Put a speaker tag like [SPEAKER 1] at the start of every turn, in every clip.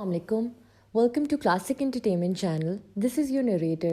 [SPEAKER 1] Assalamualaikum. Welcome to Classic Entertainment Channel. This is your narrator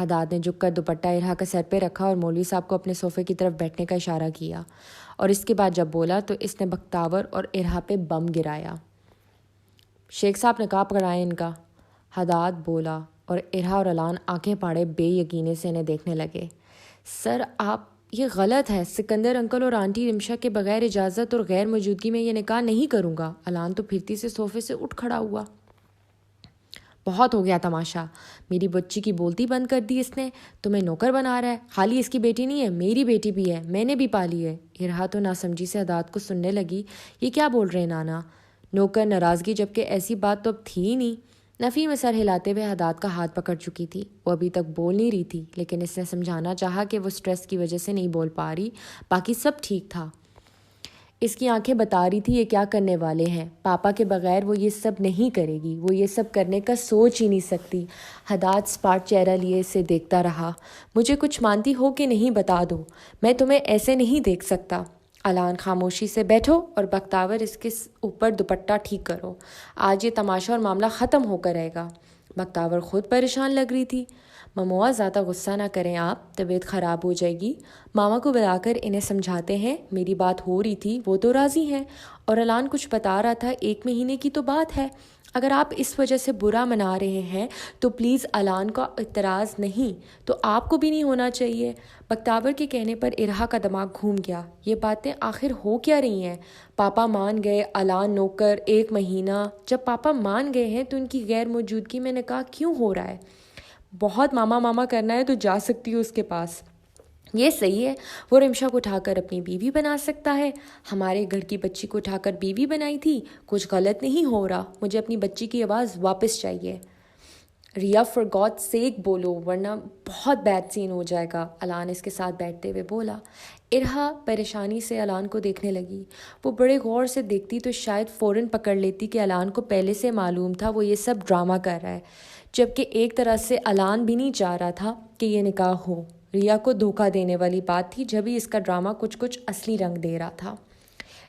[SPEAKER 1] حداد نے جھک کر دوپٹہ ارہا کا سر پہ رکھا اور مولوی صاحب کو اپنے صوفے کی طرف بیٹھنے کا اشارہ کیا، اور اس کے بعد جب بولا تو اس نے بختاور اور ارہا پہ بم گرایا۔ شیخ صاحب نقاب پکڑائیں ان کا، حداد بولا، اور ارہا اور علان آنکھیں پاڑے بے یقینی سے انہیں دیکھنے لگے۔ سر آپ، یہ غلط ہے، سکندر انکل اور آنٹی رمشا کے بغیر اجازت اور غیر موجودگی میں یہ نکاح نہیں کروں گا۔ علان تو پھرتی سے صوفے سے اٹھ کھڑا ہوا۔ بہت ہو گیا تماشا، میری بچی کی بولتی بند کر دی اس نے، تمہیں نوکر بنا رہا ہے، خالی اس کی بیٹی نہیں ہے، میری بیٹی بھی ہے، میں نے بھی پالی ہے۔ ارہا تو ناسمجھی سے حداد کو سننے لگی، یہ کیا بول رہے ہیں نانا؟ نوکر ناراضگی، جبکہ ایسی بات تو اب تھی ہی نہیں۔ نفی میں سر ہلاتے ہوئے حداد کا ہاتھ پکڑ چکی تھی، وہ ابھی تک بول نہیں رہی تھی، لیکن اس نے سمجھانا چاہا کہ وہ سٹریس کی وجہ سے نہیں بول پا رہی، باقی سب ٹھیک تھا۔ اس کی آنکھیں بتا رہی تھی یہ کیا کرنے والے ہیں، پاپا کے بغیر وہ یہ سب نہیں کرے گی، وہ یہ سب کرنے کا سوچ ہی نہیں سکتی۔ حداد سپاٹ چہرہ لیے اسے دیکھتا رہا۔ مجھے کچھ مانتی ہو کہ نہیں بتا دو، میں تمہیں ایسے نہیں دیکھ سکتا۔ علان خاموشی سے بیٹھو اور بختاور اس کے اوپر دوپٹہ ٹھیک کرو، آج یہ تماشا اور معاملہ ختم ہو کر رہے گا۔ بختاور خود پریشان لگ رہی تھی۔ مموا زیادہ غصہ نہ کریں آپ، طبیعت خراب ہو جائے گی، ماما کو بلا کر انہیں سمجھاتے ہیں، میری بات ہو رہی تھی، وہ تو راضی ہیں، اور علان کچھ بتا رہا تھا، 1 مہینے کی تو بات ہے، اگر آپ اس وجہ سے برا منا رہے ہیں تو پلیز علان کا اعتراض نہیں تو آپ کو بھی نہیں ہونا چاہیے۔ بختاور کے کہنے پر ارہا کا دماغ گھوم گیا، یہ باتیں آخر ہو کیا رہی ہیں؟ پاپا مان گئے، علان نوکر، 1 مہینہ، جب پاپا مان گئے ہیں تو ان کی غیر موجودگی میں نکاح کیوں ہو رہا ہے؟ بہت ماما ماما کرنا ہے تو جا سکتی ہو اس کے پاس، یہ صحیح ہے، وہ رمشا کو اٹھا کر اپنی بیوی بنا سکتا ہے، ہمارے گھر کی بچی کو اٹھا کر بیوی بنائی تھی، کچھ غلط نہیں ہو رہا، مجھے اپنی بچی کی آواز واپس چاہیے۔ ریا فار گاڈ سیک بولو ورنہ بہت بیڈ سین ہو جائے گا، علان اس کے ساتھ بیٹھتے ہوئے بولا۔ ارہا پریشانی سے علان کو دیکھنے لگی، وہ بڑے غور سے دیکھتی تو شاید فوراً پکڑ لیتی کہ علان کو پہلے سے معلوم تھا وہ یہ سب ڈرامہ کر رہا ہے، جبکہ ایک طرح سے علان بھی نہیں چاہ رہا تھا کہ یہ نکاح ہو۔ ریا کو دھوکہ دینے والی بات تھی جب ہی اس کا ڈرامہ کچھ اصلی رنگ دے رہا تھا۔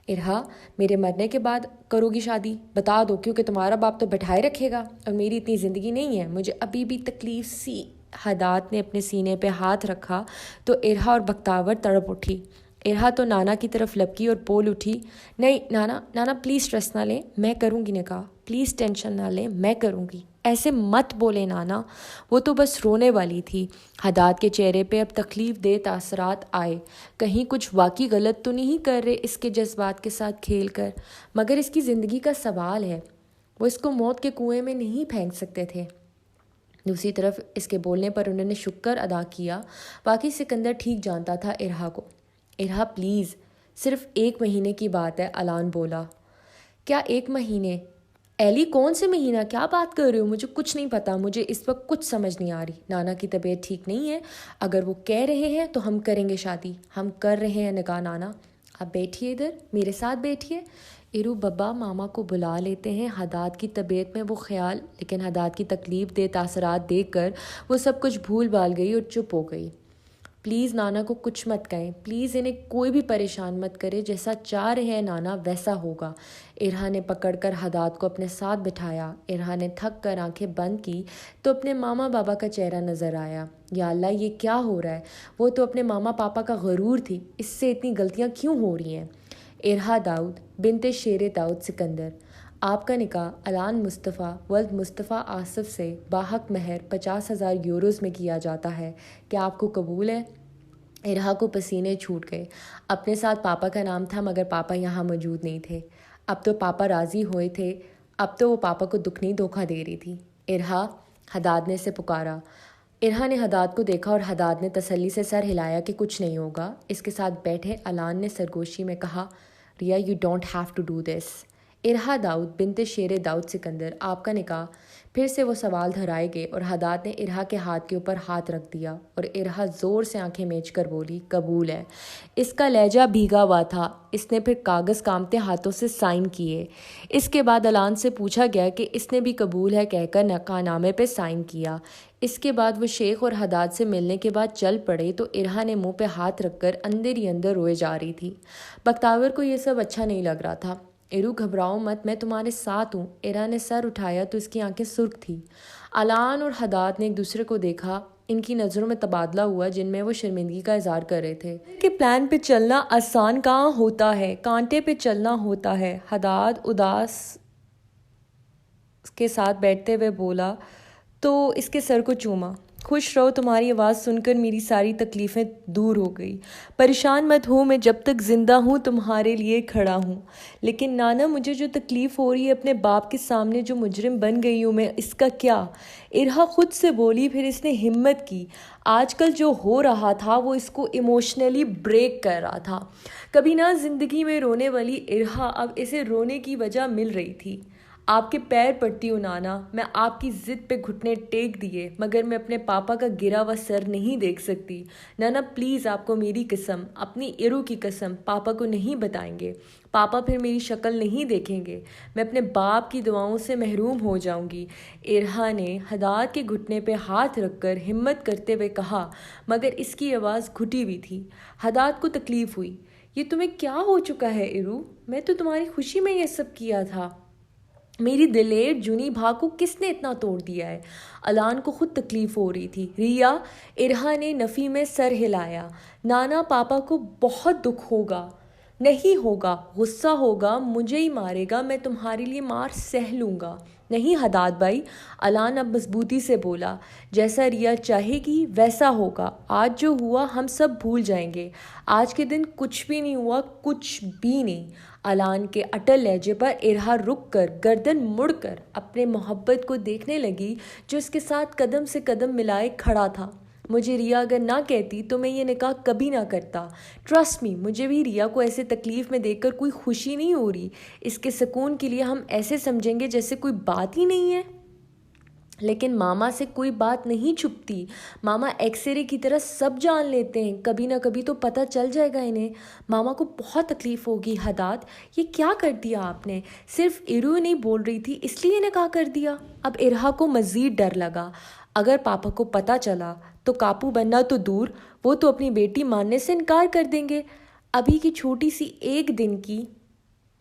[SPEAKER 1] ارہا، میرے مرنے کے بعد کرو گی شادی؟ بتا دو، کیونکہ تمہارا باپ تو بٹھائے رکھے گا اور میری اتنی زندگی نہیں ہے، مجھے ابھی بھی تکلیف سی۔ حداد نے اپنے سینے پہ ہاتھ رکھا تو ارہا اور بختاور تڑپ اٹھی۔ ارہا تو نانا کی طرف لپکی اور بول اٹھی، نہیں نانا پلیز سٹریس نہ لیں، میں کروں گی نکاح، پلیز ٹینشن نہ لیں، میں کروں گی، ایسے مت بولے نانا، وہ تو بس رونے والی تھی۔ حداد کے چہرے پہ اب تکلیف دہ تاثرات آئے، کہیں کچھ واقعی غلط تو نہیں کر رہے اس کے جذبات کے ساتھ کھیل کر، مگر اس کی زندگی کا سوال ہے، وہ اس کو موت کے کنویں میں نہیں پھینک سکتے تھے۔ دوسری طرف اس کے بولنے پر انہوں نے شکر ادا کیا، باقی سکندر ٹھیک جانتا تھا ارہا کو۔ ارہا پلیز، صرف 1 مہینے کی بات ہے، علان بولا۔ کیا 1 مہینے؟ ایلی کون سے مہینہ، کیا بات کر رہے ہو؟ مجھے کچھ نہیں پتا، مجھے اس وقت کچھ سمجھ نہیں آ رہی، نانا کی طبیعت ٹھیک نہیں ہے، اگر وہ کہہ رہے ہیں تو ہم کریں گے شادی، ہم کر رہے ہیں نکاح نانا۔ آپ بیٹھیے ادھر، میرے ساتھ بیٹھیے۔ ارو بابا ماما کو بلا لیتے ہیں۔ حداد کی طبیعت میں وہ خیال، لیکن حداد کی تکلیف دہ تاثرات دیکھ کر وہ سب کچھ بھول بھال گئی اور چپ ہو گئی۔ پلیز نانا کو کچھ مت کہیں، پلیز انہیں کوئی بھی پریشان مت کرے، جیسا چاہ رہے ہیں نانا ویسا ہوگا۔ ارہا نے پکڑ کر حداد کو اپنے ساتھ بٹھایا۔ ارہا نے تھک کر آنکھیں بند کی تو اپنے ماما بابا کا چہرہ نظر آیا۔ یا اللہ، یہ کیا ہو رہا ہے؟ وہ تو اپنے ماما پاپا کا غرور تھی، اس سے اتنی غلطیاں کیوں ہو رہی ہیں؟ ارہا داؤد بنت شیر داؤد سکندر، آپ کا نکاح علان مصطفیٰ ولد مصطفیٰ آصف سے باحق مہر 50,000 یوروز میں کیا جاتا ہے، کیا آپ کو قبول ہے؟ ارہا کو پسینے چھوٹ گئے، اپنے ساتھ پاپا کا نام تھا مگر پاپا یہاں موجود نہیں تھے، اب تو پاپا راضی ہوئے تھے، اب تو وہ پاپا کو دکھ نہیں دھوکہ دے رہی تھی۔ ارہا، حداد نے اسے پکارا۔ ارہا نے حداد کو دیکھا اور حداد نے تسلی سے سر ہلایا کہ کچھ نہیں ہوگا۔ اس کے ساتھ بیٹھے علان نے سرگوشی میں کہا، Riya you don't have to do this. Arha Dawood بنت شیر داؤد سکندر، آپ کا نکاح؟ پھر سے وہ سوال دہرائے گئے اور حداد نے ارہا کے ہاتھ کے اوپر ہاتھ رکھ دیا اور ارہا زور سے آنکھیں میچ کر بولی، قبول ہے۔ اس کا لہجہ بھیگا ہوا تھا، اس نے پھر کاغذ کامتے ہاتھوں سے سائن کیے۔ اس کے بعد علان سے پوچھا گیا کہ اس نے بھی قبول ہے کہہ کر نکاح نامے پہ سائن کیا۔ اس کے بعد وہ شیخ اور حداد سے ملنے کے بعد چل پڑے تو ارہا نے منہ پہ ہاتھ رکھ کر اندر ہی اندر روئے جا رہی تھی۔ بختاور کو یہ سب اچھا نہیں لگ رہا تھا۔ ارو گھبراؤ مت، میں تمہارے ساتھ ہوں۔ ارہا نے سر اٹھایا تو اس کی آنکھیں سرخ تھی۔ علان اور حداد نے ایک دوسرے کو دیکھا، ان کی نظروں میں تبادلہ ہوا جن میں وہ شرمندگی کا اظہار کر رہے تھے کہ پلان پہ چلنا آسان کہاں ہوتا ہے، کانٹے پہ چلنا ہوتا ہے۔ حداد اداس کے ساتھ بیٹھتے ہوئے بولا تو اس کے سر کو چوما۔ خوش رہو، تمہاری آواز سن کر میری ساری تکلیفیں دور ہو گئی۔ پریشان مت ہو، میں جب تک زندہ ہوں تمہارے لیے کھڑا ہوں۔ لیکن نانا مجھے جو تکلیف ہو رہی ہے، اپنے باپ کے سامنے جو مجرم بن گئی ہوں میں، اس کا کیا؟ ارہا خود سے بولی، پھر اس نے ہمت کی۔ آج کل جو ہو رہا تھا وہ اس کو ایموشنلی بریک کر رہا تھا۔ کبھی نہ زندگی میں رونے والی ارہا اب اسے رونے کی وجہ مل رہی تھی۔ آپ کے پیر پڑتی ہوں نانا، میں آپ کی ضد پہ گھٹنے ٹیک دیے، مگر میں اپنے پاپا کا گرا ہوا سر نہیں دیکھ سکتی۔ نانا پلیز، آپ کو میری قسم، اپنی ارو کی قسم، پاپا کو نہیں بتائیں گے۔ پاپا پھر میری شکل نہیں دیکھیں گے، میں اپنے باپ کی دعاؤں سے محروم ہو جاؤں گی۔ ارہا نے حداد کے گھٹنے پہ ہاتھ رکھ کر ہمت کرتے ہوئے کہا، مگر اس کی آواز گھٹی ہوئی تھی۔ حداد کو تکلیف ہوئی۔ یہ تمہیں کیا ہو چکا ہے ارو؟ میں تو تمہاری خوشی میں یہ سب کیا تھا۔ میری دلیر جنی بھا کو کس نے اتنا توڑ دیا ہے؟ الان کو خود تکلیف ہو رہی تھی۔ ریا، ارہا نے نفی میں سر ہلایا۔ نانا پاپا کو بہت دکھ ہوگا۔ نہیں ہوگا، غصہ ہوگا، مجھے ہی مارے گا، میں تمہارے لیے مار سہ لوں گا۔ نہیں حداد بھائی، الان اب مضبوطی سے بولا، جیسا ریا چاہے گی ویسا ہوگا۔ آج جو ہوا ہم سب بھول جائیں گے۔ آج کے دن کچھ بھی نہیں ہوا، کچھ بھی نہیں۔ الان کے اٹل لہجے پر ارہا رک کر گردن مڑ کر اپنے محبت کو دیکھنے لگی جو اس کے ساتھ قدم سے قدم ملائے کھڑا تھا۔ مجھے ریا اگر نہ کہتی تو میں یہ نکاح کبھی نہ کرتا۔ ٹرسٹ می، مجھے بھی ریا کو ایسے تکلیف میں دیکھ کر کوئی خوشی نہیں ہو رہی۔ اس کے سکون کے لیے ہم ایسے سمجھیں گے جیسے کوئی بات ہی نہیں ہے۔ لیکن ماما سے کوئی بات نہیں چھپتی۔ ماما ایکس رے کی طرح سب جان لیتے ہیں، کبھی نہ کبھی تو پتہ چل جائے گا انہیں۔ ماما کو بہت تکلیف ہوگی۔ حداد، یہ کیا کر دیا آپ نے؟ صرف ارو نہیں بول رہی تھی اس لیے نکاح کر دیا؟ اب ارہا کو مزید ڈر لگا، اگر پاپا کو پتہ چلا تو قابو بننا تو دور، وہ تو اپنی بیٹی ماننے سے انکار کر دیں گے۔ ابھی کی چھوٹی سی ایک دن کی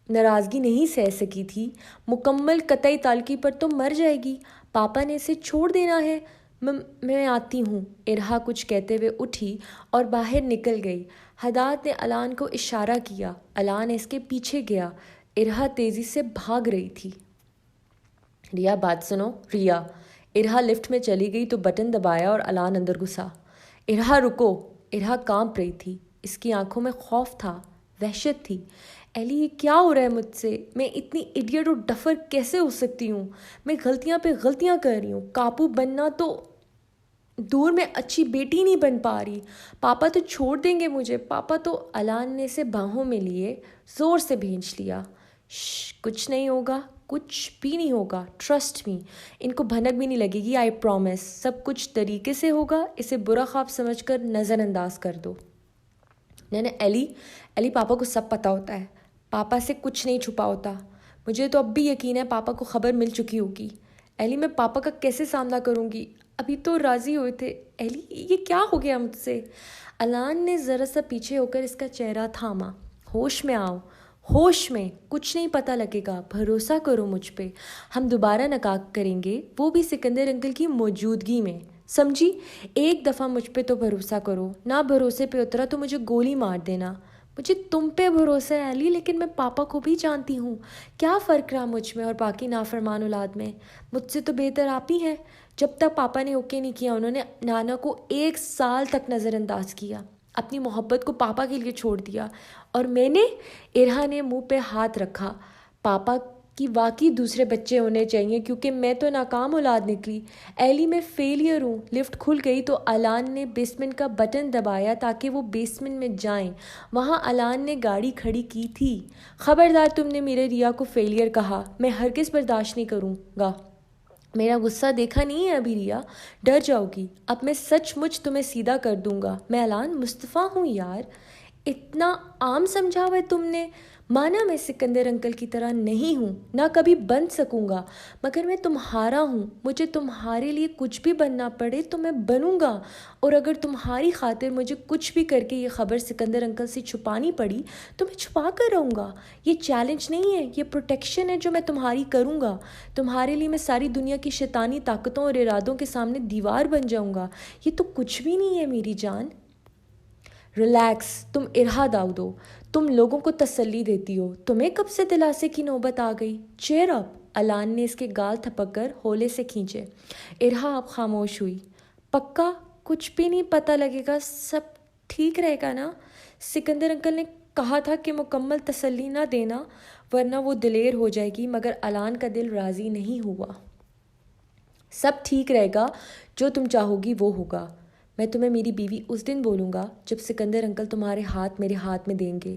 [SPEAKER 1] ناراضگی نہیں سہ سکی تھی، مکمل قطعی تعلقی پر تو مر جائے گی۔ پاپا نے اسے چھوڑ دینا ہے۔ میں آتی ہوں۔ ارہا کچھ کہتے ہوئے اٹھی اور باہر نکل گئی۔ حداد نے الان کو اشارہ کیا۔ الان اس کے پیچھے گیا۔ ارہا تیزی سے بھاگ رہی تھی۔ ریا بات سنو۔ ریا، ارہا لفٹ میں چلی گئی تو بٹن دبایا اور الان اندر گھسا۔ ارہا رکو۔ ارہا کانپ رہی تھی، اس کی آنکھوں میں خوف تھا، وحشت تھی۔ ایلی، یہ کیا ہو رہا ہے مجھ سے؟ میں اتنی ایڈیٹ اور ڈفر کیسے ہو سکتی ہوں؟ میں غلطیاں پہ غلطیاں کر رہی ہوں، قابو بننا تو دور، میں اچھی بیٹی نہیں بن پا رہی۔ پاپا تو چھوڑ دیں گے مجھے، پاپا تو۔ الان نے اسے باہوں میں لیے زور سے بھینچ لیا۔ کچھ نہیں ہوگا، کچھ بھی نہیں ہوگا، ٹرسٹ می۔ ان کو بھنک بھی نہیں لگے گی، آئی پرومس۔ سب کچھ طریقے سے ہوگا، اسے برا خواب سمجھ کر نظر انداز کر دو۔ نہیں ایلی، پاپا کو سب پتہ ہوتا ہے، پاپا سے کچھ نہیں چھپا ہوتا۔ مجھے تو اب بھی یقین ہے پاپا کو خبر مل چکی ہوگی۔ ایلی، میں پاپا کا کیسے سامنا کروں گی؟ ابھی تو راضی ہوئے تھے۔ ایلی، یہ کیا ہو گیا مجھ سے؟ الان نے ذرا سا پیچھے ہو کر اس کا چہرہ تھاما۔ ہوش میں آؤ، ہوش میں، کچھ نہیں پتہ لگے گا، بھروسہ کرو مجھ پہ۔ ہم دوبارہ نکاح کریں گے، وہ بھی سکندر انکل کی موجودگی میں، سمجھی؟ ایک دفعہ مجھ پہ تو بھروسہ کرو، نہ بھروسے پہ اترا تو مجھے گولی مار دینا۔ مجھے تم پہ بھروسہ ہے ایلی، لیکن میں پاپا کو بھی جانتی ہوں۔ کیا فرق رہا مجھ میں اور باقی نافرمان اولاد میں؟ مجھ سے تو بہتر آپ ہی ہیں۔ جب تک پاپا نے اوکے نہیں کیا، انہوں نے نانا کو 1 سال تک نظر انداز کیا، اپنی محبت کو پاپا کے لیے چھوڑ دیا، اور میں نے۔ ارہا نے منہ پہ ہاتھ رکھا۔ پاپا کی واقعی دوسرے بچے ہونے چاہیے، کیونکہ میں تو ناکام اولاد نکلی۔ ایلی، میں فیلئر ہوں۔ لفٹ کھل گئی تو الان نے بیسمنٹ کا بٹن دبایا تاکہ وہ بیسمنٹ میں جائیں۔ وہاں الان نے گاڑی کھڑی کی تھی۔ خبردار، تم نے میرے ریا کو فیلئر کہا، میں ہرگز برداشت نہیں کروں گا۔ میرا غصہ دیکھا نہیں ہے ابھی ریا، ڈر جاؤ گی۔ اب میں سچ مچ تمہیں سیدھا کر دوں گا۔ میں الان مصطفیٰ ہوں یار۔ اتنا عام سمجھا ہوا ہے تم نے؟ مانا میں سکندر انکل کی طرح نہیں ہوں، نہ کبھی بن سکوں گا، مگر میں تمہارا ہوں، مجھے تمہارے لیے کچھ بھی بننا پڑے تو میں بنوں گا، اور اگر تمہاری خاطر مجھے کچھ بھی کر کے یہ خبر سکندر انکل سے چھپانی پڑی تو میں چھپا کر رہوں گا۔ یہ چیلنج نہیں ہے، یہ پروٹیکشن ہے جو میں تمہاری کروں گا۔ تمہارے لیے میں ساری دنیا کی شیطانی طاقتوں اور ارادوں کے سامنے دیوار بن جاؤں گا۔ یہ تو کچھ بھی نہیں ہے میری جان۔ ریلیکس، تم ارہا داؤد ہو، تم لوگوں کو تسلی دیتی ہو، تمہیں کب سے دلاسے کی نوبت آ گئی؟ چیئر اپ، الان نے اس کے گال تھپک کر ہولے سے کھینچے۔ ارہا اب خاموش ہوئی۔ پکا کچھ بھی نہیں پتہ لگے گا، سب ٹھیک رہے گا نا؟ سکندر انکل نے کہا تھا کہ مکمل تسلی نہ دینا ورنہ وہ دلیر ہو جائے گی، مگر الان کا دل راضی نہیں ہوا۔ سب ٹھیک رہے گا، جو تم چاہو گی وہ ہوگا۔ میں تمہیں میری بیوی اس دن بولوں گا جب سکندر انکل تمہارے ہاتھ میرے ہاتھ میں دیں گے،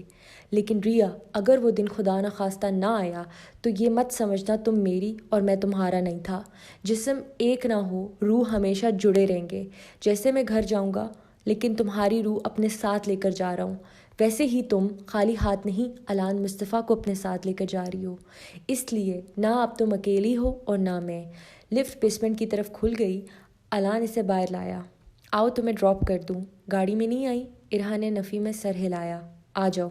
[SPEAKER 1] لیکن ریا، اگر وہ دن خدا نخواستہ نہ آیا تو یہ مت سمجھنا تم میری اور میں تمہارا نہیں تھا۔ جسم ایک نہ ہو، روح ہمیشہ جڑے رہیں گے۔ جیسے میں گھر جاؤں گا لیکن تمہاری روح اپنے ساتھ لے کر جا رہا ہوں، ویسے ہی تم خالی ہاتھ نہیں الان مصطفیٰ کو اپنے ساتھ لے کر جا رہی ہو۔ اس لیے نہ اب تم اکیلی ہو اور نہ میں۔ لفٹ بیسمنٹ کی طرف کھل گئی۔ الان اسے باہر لایا۔ آؤ تمہیں ڈراپ کر دوں۔ گاڑی میں نہیں آئی؟ ارہا نے نفی میں سر ہلایا۔ آ جاؤ۔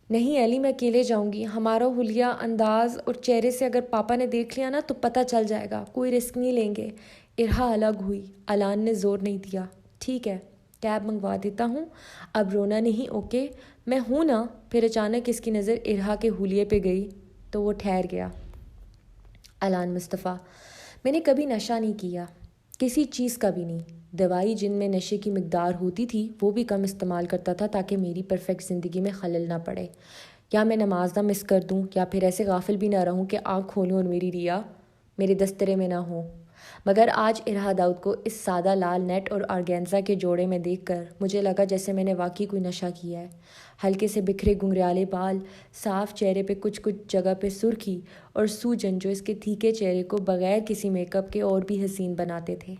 [SPEAKER 1] نہیں ایلی، میں اکیلے جاؤں گی۔ ہمارا حلیہ انداز اور چہرے سے اگر پاپا نے دیکھ لیا نا تو پتہ چل جائے گا، کوئی رسک نہیں لیں گے۔ ارہا الگ ہوئی۔ الان نے زور نہیں دیا۔ ٹھیک ہے، کیب منگوا دیتا ہوں، اب رونا نہیں، اوکے؟ میں ہوں نا۔ پھر اچانک اس کی نظر ارہا کے حلیے پہ گئی تو وہ ٹھہر گیا۔ الان مصطفیٰ، میں نے کبھی نشہ نہیں کیا، کسی چیز کا بھی نہیں۔ دوائی جن میں نشے کی مقدار ہوتی تھی وہ بھی کم استعمال کرتا تھا تاکہ میری پرفیکٹ زندگی میں خلل نہ پڑے، یا میں نماز نہ مس کر دوں، یا پھر ایسے غافل بھی نہ رہوں کہ آنکھ کھولوں اور میری ریا میرے دسترے میں نہ ہو۔ مگر آج ارہا داؤد کو اس سادہ لال نیٹ اور آرگینزا کے جوڑے میں دیکھ کر مجھے لگا جیسے میں نے واقعی کوئی نشہ کیا ہے۔ ہلکے سے بکھرے گنگریالے بال، صاف چہرے پہ کچھ جگہ پہ سرخی اور سوجن جو اس کے تھیکے چہرے کو بغیر کسی میک اپ کے اور بھی حسین بناتے تھے۔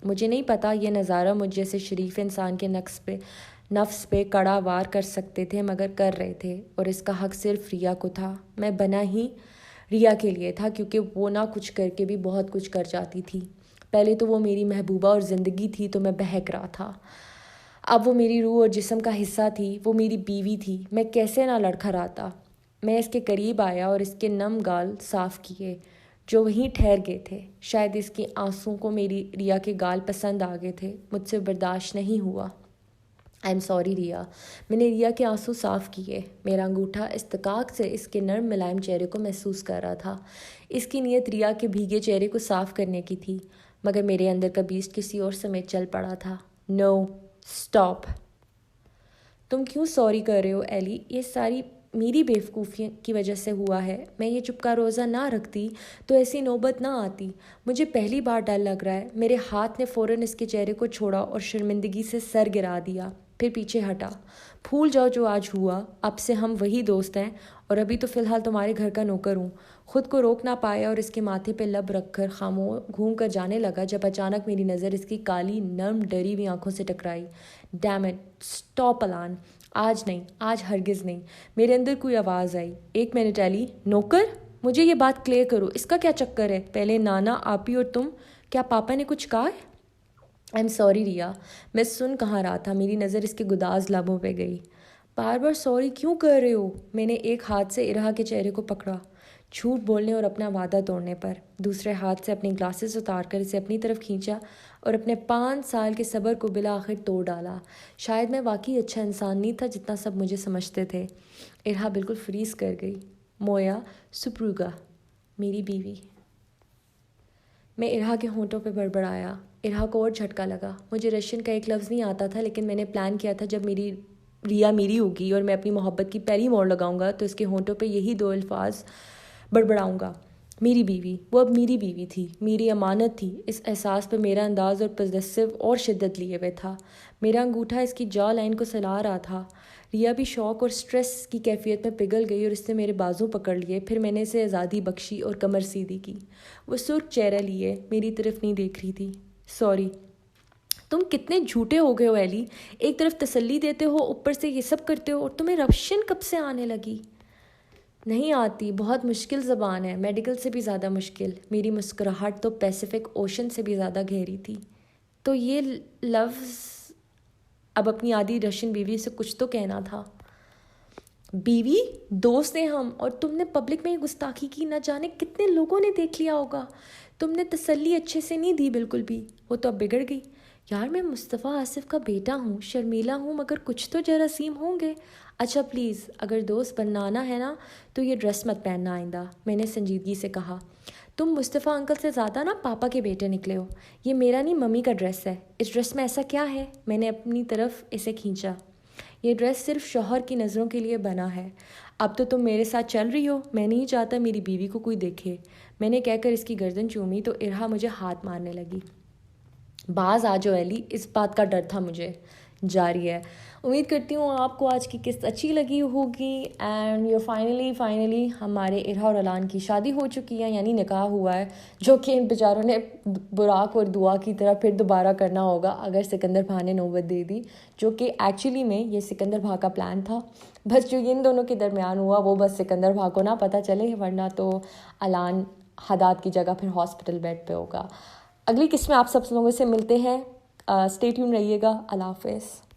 [SPEAKER 1] مجھے نہیں پتا یہ نظارہ مجھ جیسے شریف انسان کے نفس پہ کڑا وار کر سکتے تھے، مگر کر رہے تھے، اور اس کا حق صرف ریا کو تھا۔ میں بنا ہی ریا کے لیے تھا، کیونکہ وہ نہ کچھ کر کے بھی بہت کچھ کر جاتی تھی۔ پہلے تو وہ میری محبوبہ اور زندگی تھی تو میں بہک رہا تھا، اب وہ میری روح اور جسم کا حصہ تھی، وہ میری بیوی تھی۔ میں کیسے نہ لڑکھڑاتا۔ میں اس کے قریب آیا اور اس کے نم گال صاف کیے جو وہیں ٹھہر گئے تھے۔ شاید اس کی آنسوں کو میری ریا کے گال پسند آ گئے تھے، مجھ سے برداشت نہیں ہوا۔ آئی ایم سوری ریا۔ میں نے ریا کے آنسو صاف کیے۔ میرا انگوٹھا استقاق سے اس کے نرم ملائم چہرے کو محسوس کر رہا تھا۔ اس کی نیت ریا کے بھیگے چہرے کو صاف کرنے کی تھی، مگر میرے اندر کا بیسٹ کسی اور سمیت چل پڑا تھا۔ نو، اسٹاپ۔ تم کیوں سوری کر رہے ہو ایلی؟ یہ ساری میری بیوقوفی کی وجہ سے ہوا ہے۔ میں یہ چپکا روزہ نہ رکھتی تو ایسی نوبت نہ آتی۔ مجھے پہلی بار ڈر لگ رہا ہے۔ میرے ہاتھ نے فوراً اس کے چہرے کو چھوڑا اور شرمندگی سے سر گرا دیا، پھر پیچھے ہٹا۔ بھول جاؤ جو آج ہوا، اب سے ہم وہی دوست ہیں، اور ابھی تو فی الحال تمہارے گھر کا نوکر ہوں۔ خود کو روک نہ پایا اور اس کے ماتھے پہ لب رکھ کر خاموش گھوم کر جانے لگا جب اچانک میری نظر اس کی کالی نرم ڈری ہوئی آنکھوں سے ٹکرائی۔ ڈیم اٹ، اسٹاپ الان، آج نہیں، آج ہرگز نہیں۔ میرے اندر کوئی آواز آئی۔ ایک منٹ ایلی، نوکر؟ مجھے یہ بات کلیئر کرو، اس کا کیا چکر ہے؟ پہلے نانا، آپی اور تم، کیا پاپا نے کچھ کہا ہے؟ آئی ایم سوری ریا، میں سن کہاں رہا تھا۔ میری نظر اس کے گداز لبوں پہ گئی۔ بار بار سوری کیوں کر رہے ہو؟ میں نے ایک ہاتھ سے ارہا کے چہرے کو پکڑا، جھوٹ بولنے اور اپنا وعدہ توڑنے پر، دوسرے ہاتھ سے اپنی گلاسز اتار کر اسے اپنی طرف کھینچا اور اپنے 5 سال کے صبر کو بالآخر توڑ ڈالا۔ شاید میں واقعی اچھا انسان نہیں تھا جتنا سب مجھے سمجھتے تھے۔ ارہا بالکل فریز کر گئی۔ مویا سپروگا، میری بیوی۔ میں ارہا کے ہونٹوں پہ بڑبڑایا۔ ارہا کو اور جھٹکا لگا۔ مجھے رشین کا ایک لفظ نہیں آتا تھا، لیکن میں نے پلان کیا تھا جب میری ریا میری ہوگی اور میں اپنی محبت کی پہلی موڑ لگاؤں گا تو اس کے ہونٹوں پہ یہی 2 الفاظ بڑبڑاؤں گا، میری بیوی۔ وہ اب میری بیوی تھی، میری امانت تھی۔ اس احساس پہ میرا انداز اور پوزیسو اور شدت لیے ہوئے تھا۔ میرا انگوٹھا اس کی جا لائن کو سلا رہا تھا۔ ریا بھی شوق اور سٹریس کی کیفیت میں پگھل گئی اور اس نے میرے بازو پکڑ لیے۔ پھر میں نے اسے آزادی بخشی اور کمر سیدھی کی۔ وہ سرخ چہرہ لیے میری طرف نہیں دیکھ رہی تھی۔ سوری، تم کتنے جھوٹے ہو گئے ہو ایلی، ایک طرف تسلی دیتے ہو، اوپر سے یہ سب کرتے ہو، اور تمہیں رپشن کب سے آنے لگی؟ نہیں آتی، بہت مشکل زبان ہے، میڈیکل سے بھی زیادہ مشکل۔ میری مسکراہٹ تو پیسیفک اوشن سے بھی زیادہ گہری تھی۔ تو یہ لفظ اب اپنی آدھی رشین بیوی سے کچھ تو کہنا تھا۔ بیوی؟ دوست ہیں ہم، اور تم نے پبلک میں یہ گستاخی کی، نہ جانے کتنے لوگوں نے دیکھ لیا ہوگا۔ تم نے تسلی اچھے سے نہیں دی بالکل بھی، وہ تو اب بگڑ گئی۔ یار میں مصطفیٰ آصف کا بیٹا ہوں، شرمیلا ہوں، مگر کچھ تو جراثیم ہوں گے۔ اچھا پلیز، اگر دوست بنانا ہے نا تو یہ ڈریس مت پہننا آئندہ، میں نے سنجیدگی سے کہا۔ تم مصطفیٰ انکل سے زیادہ نا پاپا کے بیٹے نکلے ہو۔ یہ میرا نہیں، ممی کا ڈریس ہے۔ اس ڈریس میں ایسا کیا ہے؟ میں نے اپنی طرف اسے کھینچا۔ یہ ڈریس صرف شوہر کی نظروں کے لیے بنا ہے۔ اب تو تم میرے ساتھ چل رہی ہو، میں نہیں چاہتا میری بیوی کو کوئی دیکھے۔ میں نے کہہ کر اس کی گردن چومی تو ارہا مجھے ہاتھ مارنے لگی۔ باز آ جاؤ ایلی، اس بات کا ڈر تھا مجھے۔ جاری ہے۔ امید کرتی ہوں آپ کو آج کی قسط اچھی لگی ہوگی۔ اینڈ یہ فائنلی ہمارے ارہا اور علان کی شادی ہو چکی ہے، یعنی نکاح ہوا ہے، جو کہ ان بیچاروں نے براق اور دعا کی طرح پھر دوبارہ کرنا ہوگا اگر سکندر بھائی نے نوبت دے دی، جو کہ ایکچولی میں یہ سکندر بھائی کا پلان تھا۔ بس جو ان دونوں کے درمیان ہوا وہ بس سکندر بھائی کو نہ پتہ چلے، ورنہ تو علان حداد کی جگہ پھر ہاسپٹل بیڈ پہ ہوگا۔ اگلی قسط میں آپ سب لوگوں سے ملتے ہیں۔ اسٹے ٹیون رہیے گا۔ اللہ حافظ۔